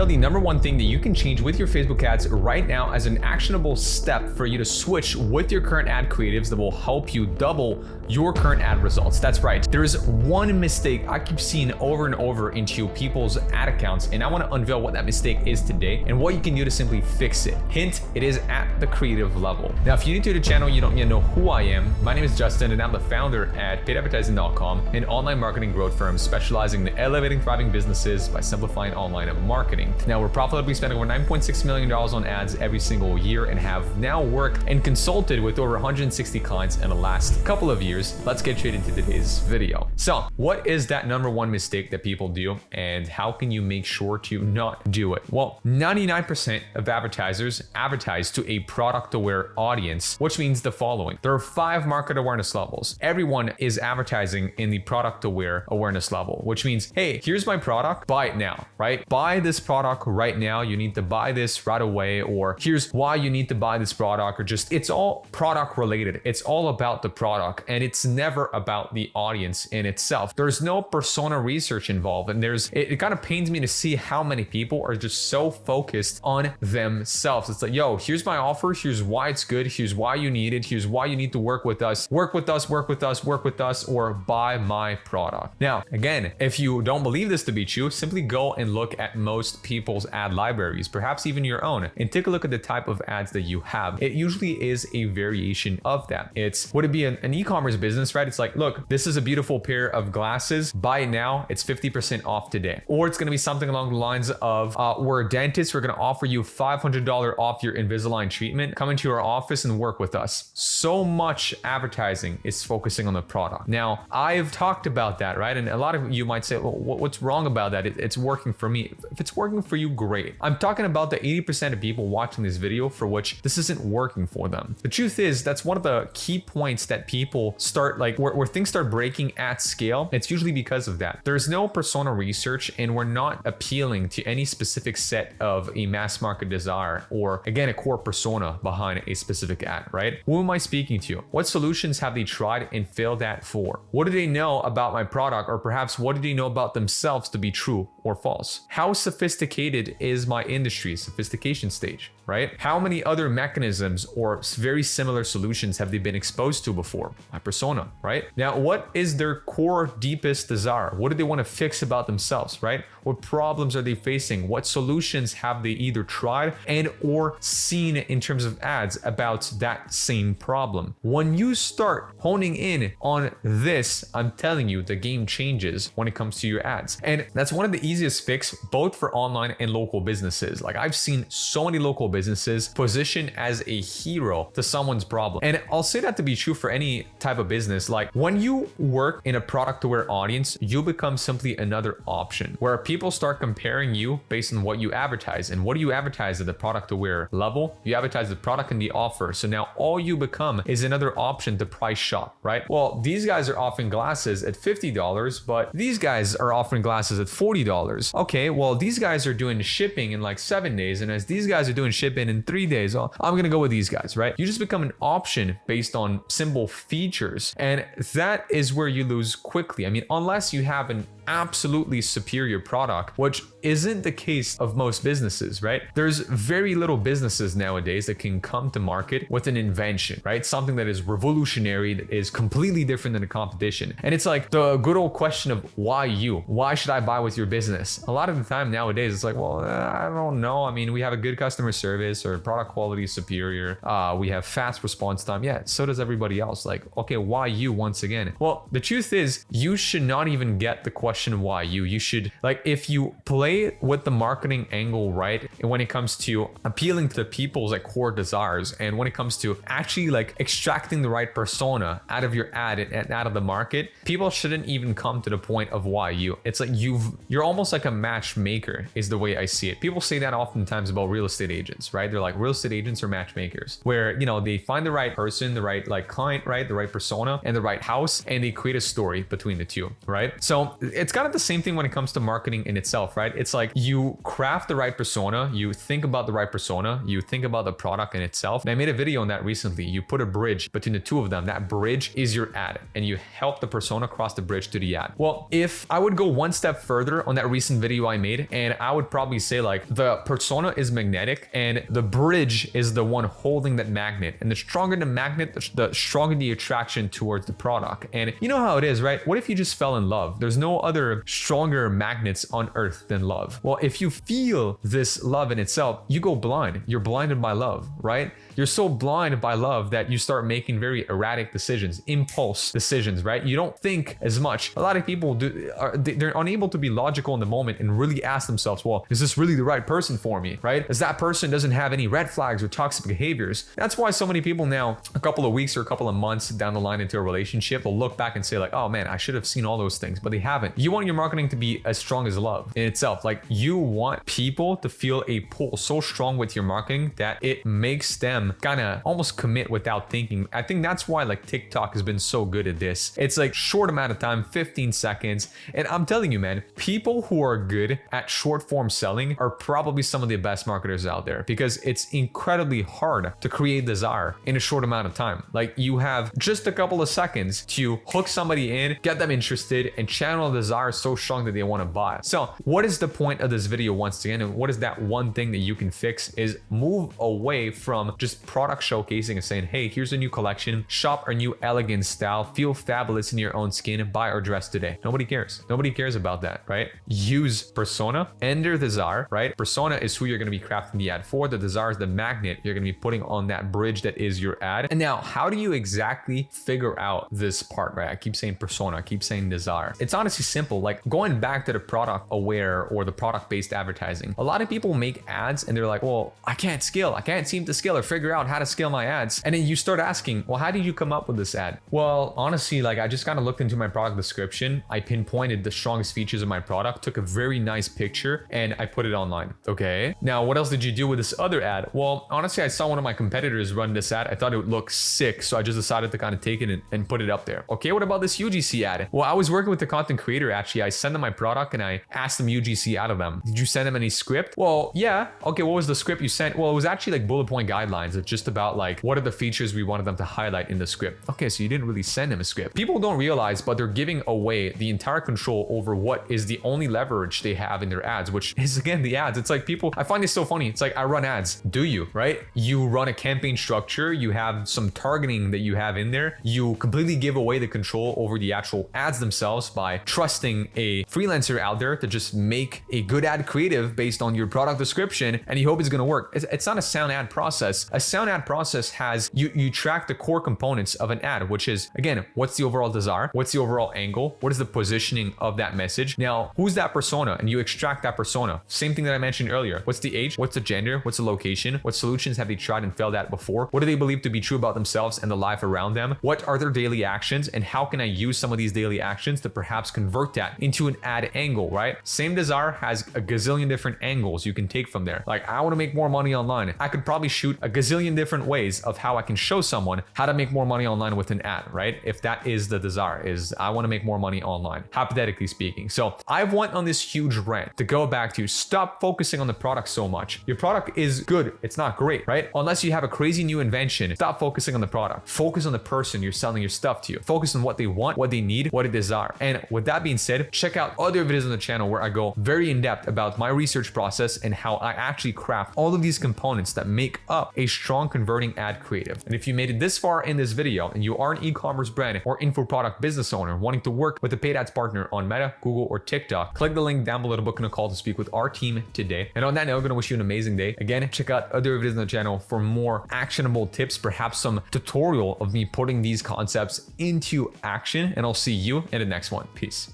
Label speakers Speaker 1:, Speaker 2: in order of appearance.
Speaker 1: unveil the number one thing that you can change with your Facebook ads right now as an actionable step for you to switch with your current ad creatives that will help you double your current ad results. That's right. There is one mistake I keep seeing over and over into people's ad accounts, and I want to unveil what that mistake is today and what you can do to simply fix it. Hint, it is at the creative level. Now, if you're new to the channel, you don't yet know who I am. My name is Justin, and I'm the founder at paidadvertising.com, an online marketing growth firm specializing in elevating thriving businesses by simplifying online marketing. Now, we're profitably spending over $9.6 million on ads every single year and have now worked and consulted with over 160 clients in the last couple of years. Let's get straight into today's video. So, what is that number one mistake that people do, and how can you make sure to not do it? Well, 99% of advertisers advertise to a product-aware audience, which means the following. There are 5 market awareness levels. Everyone is advertising in the product-aware awareness level, which means, hey, here's my product, buy it now, right? Buy this product right now. You need to buy this right away, or here's why you need to buy this product, or just, it's all product related. It's all about the product, and it's never about the audience in itself. There's no persona research involved, and it kind of pains me to see how many people are just so focused on themselves. It's like, yo, here's my offer, here's why it's good, here's why you need it, here's why you need to work with us, or buy my product. Now, again, if you don't believe this to be true, simply go and look at most people's ad libraries, perhaps even your own, and take a look at the type of ads that you have. It usually is a variation of that. Would it be an e-commerce business, right? It's like, look, this is a beautiful pair of glasses, buy it now, it's 50% off today. Or it's gonna be something along the lines of, we're a dentist, we're gonna offer you $500 off your Invisalign treatment, come into our office and work with us. So much advertising is focusing on the product. Now, I've talked about that, right? And a lot of you might say, well, what's wrong about that? It's working for me. If it's working for you, great. I'm talking about the 80% of people watching this video for which this isn't working for them. The truth is, that's one of the key points that people start, like, where things start breaking at scale. It's usually because of that. There's no persona research, and we're not appealing to any specific set of a mass market desire, or again, a core persona behind a specific ad, right? Who am I speaking to? What solutions have they tried and failed at for? What do they know about my product, or perhaps what do they know about themselves to be true or false? How sophisticated is my industry sophistication stage, right? How many other mechanisms or very similar solutions have they been exposed to before? My persona, right? Now, what is their core deepest desire? What do they want to fix about themselves, right? What problems are they facing? What solutions have they either tried and or seen in terms of ads about that same problem? When you start honing in on this, I'm telling you, the game changes when it comes to your ads. And that's one of the easiest fix, both for online and local businesses. Like, I've seen so many local businesses position as a hero to someone's problem. And I'll say that to be true for any type of business. Like, when you work in a product-aware audience, you become simply another option where people start comparing you based on what you advertise. And what do you advertise at the product-aware level? You advertise the product and the offer. So now all you become is another option to price shop, right? Well, these guys are offering glasses at $50, but these guys are offering glasses at $40. Okay, well, these guys are doing shipping in like 7 days, and as these guys are doing shipping in 3 days, well, I'm gonna go with these guys, right? You just become an option based on simple features, and that is where you lose quickly. I mean, unless you have an absolutely superior product, which isn't the case of most businesses, right? There's very little businesses nowadays that can come to market with an invention, right? Something that is revolutionary, that is completely different than the competition. And it's like the good old question of why you? Why should I buy with your business? A lot of the time nowadays, it's like, well, I don't know. I mean, we have a good customer service, or product quality is superior. We have fast response time. Yeah, so does everybody else. Like, okay, why you once again? Well, the truth is, you should not even get the question why you should, like, if you play with the marketing angle right, and when it comes to appealing to the people's like core desires, and when it comes to actually like extracting the right persona out of your ad and out of the market, people shouldn't even come to the point of why you. It's like you're almost like a matchmaker is the way I see it. People say that oftentimes about real estate agents, right? They're like, real estate agents are matchmakers, where, you know, they find the right person, the right like client, right, the right persona and the right house, and they create a story between the two, right? So it's it's kind of the same thing when it comes to marketing in itself, right? It's like you craft the right persona, you think about the right persona, you think about the product in itself. And I made a video on that recently. You put a bridge between the two of them. That bridge is your ad, and you help the persona cross the bridge to the ad. Well, if I would go one step further on that recent video I made, and I would probably say like the persona is magnetic and the bridge is the one holding that magnet. And the stronger the magnet, the stronger the attraction towards the product. And you know how it is, right? What if you just fell in love? There's no other stronger magnets on earth than love. Well, if you feel this love in itself, you go blind. You're blinded by love, right? You're so blinded by love that you start making very erratic decisions, impulse decisions, right? You don't think as much. A lot of people they're unable to be logical in the moment and really ask themselves, well, is this really the right person for me, right? As that person doesn't have any red flags or toxic behaviors. That's why so many people now, a couple of weeks or a couple of months down the line into a relationship, will look back and say like, oh man, I should have seen all those things, but they haven't. You want your marketing to be as strong as love in itself. Like you want people to feel a pull so strong with your marketing that it makes them kind of almost commit without thinking. I think that's why like TikTok has been so good at this. It's like short amount of time, 15 seconds. And I'm telling you, man, people who are good at short form selling are probably some of the best marketers out there, because it's incredibly hard to create desire in a short amount of time. Like you have just a couple of seconds to hook somebody in, get them interested, and channel desire so strong that they want to buy. So what is the point of this video once again? And what is that one thing that you can fix is move away from just product showcasing and saying, hey, here's a new collection, shop our new elegant style, feel fabulous in your own skin, buy our dress today. Nobody cares. Nobody cares about that, right? Use persona and their desire, right? Persona is who you're going to be crafting the ad for. The desire is the magnet you're going to be putting on that bridge that is your ad. And now, how do you exactly figure out this part, right? I keep saying persona, I keep saying desire. It's honestly simple. Like going back to the product aware or the product based advertising. A lot of people make ads and they're like, well, I can't scale. I can't seem to scale or figure out how to scale my ads. And then you start asking, well, how did you come up with this ad? Well, honestly, like I just kind of looked into my product description. I pinpointed the strongest features of my product, took a very nice picture, and I put it online. Okay. Now, what else did you do with this other ad? Well, honestly, I saw one of my competitors run this ad. I thought it would look sick. So I just decided to kind of take it and put it up there. Okay. What about this UGC ad? Well, I was working with the content creator. Actually, I sent them my product and I asked them UGC out of them. Did you send them any script? Well, yeah. Okay. What was the script you sent? Well, it was actually like bullet point guidelines. It's just about like, what are the features we wanted them to highlight in the script? Okay. So you didn't really send them a script. People don't realize, but they're giving away the entire control over what is the only leverage they have in their ads, which is again, the ads. It's like people, I find this so funny. It's like, I run ads. Do you, right? You run a campaign structure. You have some targeting that you have in there. You completely give away the control over the actual ads themselves by trusting a freelancer out there to just make a good ad creative based on your product description, and you hope it's going to work. It's not a sound ad process. A sound ad process has, you track the core components of an ad, which is, again, what's the overall desire? What's the overall angle? What is the positioning of that message? Now, who's that persona? And you extract that persona. Same thing that I mentioned earlier. What's the age? What's the gender? What's the location? What solutions have they tried and failed at before? What do they believe to be true about themselves and the life around them? What are their daily actions? And how can I use some of these daily actions to perhaps convert that into an ad angle, right? Same desire has a gazillion different angles you can take from there. Like, I want to make more money online. I could probably shoot a gazillion different ways of how I can show someone how to make more money online with an ad, right? If that is the desire, is I want to make more money online, hypothetically speaking. So I've went on this huge rant to go back to stop focusing on the product so much. Your product is good. It's not great, right? Unless you have a crazy new invention, stop focusing on the product. Focus on the person you're selling your stuff to. Focus on what they want, what they need, what they desire. And with that being said, check out other videos on the channel where I go very in depth about my research process and how I actually craft all of these components that make up a strong converting ad creative. And if you made it this far in this video and you are an e-commerce brand or info product business owner wanting to work with a paid ads partner on Meta, Google, or TikTok, click the link down below to book in a call to speak with our team today. And on that note, I'm going to wish you an amazing day. Again, check out other videos on the channel for more actionable tips, perhaps some tutorial of me putting these concepts into action. And I'll see you in the next one. Peace.